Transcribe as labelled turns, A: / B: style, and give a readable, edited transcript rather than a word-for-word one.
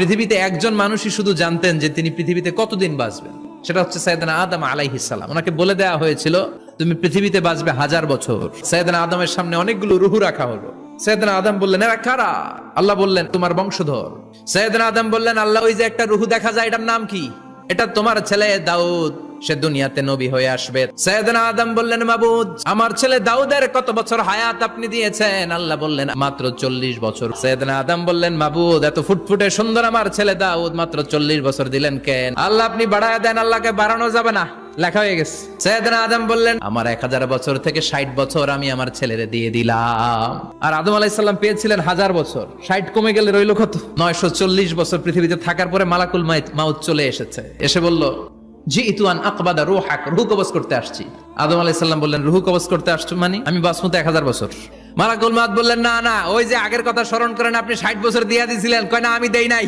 A: পৃথিবীতে একজন মানুষই শুধু জানতেন যে তিনি পৃথিবীতে কতদিন বাঁচবেন, সেটা হচ্ছে সাইয়েদনা আদম আলাইহিস সালাম। ওনাকে বলে দেওয়া হয়েছিল তুমি পৃথিবীতে বাঁচবে 1000 বছর। সাইয়েদনা আদমের সামনে অনেকগুলো রুহু রাখা হলো। সাইয়েদনা আদম বললেন এরা কারা? আল্লাহ বললেন তোমার বংশধর। সাইয়েদনা আদম বললেন আল্লাহ ওই যে একটা রুহু দেখা যায় এটার নাম কি? এটা তোমার ছেলে দাউদ, সে দুনিয়াতে নবী হয়ে আসবে। সাইয়েদনা আদম বললেন মাবুদ আমার ছেলে দাউদের কত বছর হায়াত আপনি দিয়েছেন? আল্লাহ বললেন মাত্র 40 বছর। সাইয়েদনা আদম বললেন মাবুদ এত ফুটফুটে সুন্দর আমার ছেলে দাউদ মাত্র 40 বছর দিলেন কেন? আল্লাহ আপনি বাড়ায় দেন, আল্লাহকে বাড়ানো যাবে না, লেখা হয়ে গেছে। সাইয়েদনা আদম বললেন আমার 1000 বছর থেকে 60 বছর আমি আমার ছেলেরে দিয়ে দিলাম। আর আদম আলাইহিস সালাম পেয়েছিলেন 1000 বছর, 60 কমে গেলে রইল কত? 940 বছর পৃথিবীতে থাকার পরে মালাকুল মাউত চলে এসেছে, এসে বলল জিইতু আন আকবাদা রূহাক, রূহ কবজ করতে আসছি। আদম আলাইহিস সালাম বললেন রূহ কবজ করতে আসছো মানে? আমি বাঁচবো তো 1000 বছর। মালাকুল মাউত বললেন না না, ওই যে আগের কথা স্মরণ করেন আপনি 60 বছর দিয়ে দিয়েছিলেন। কয় না আমি দেই নাই।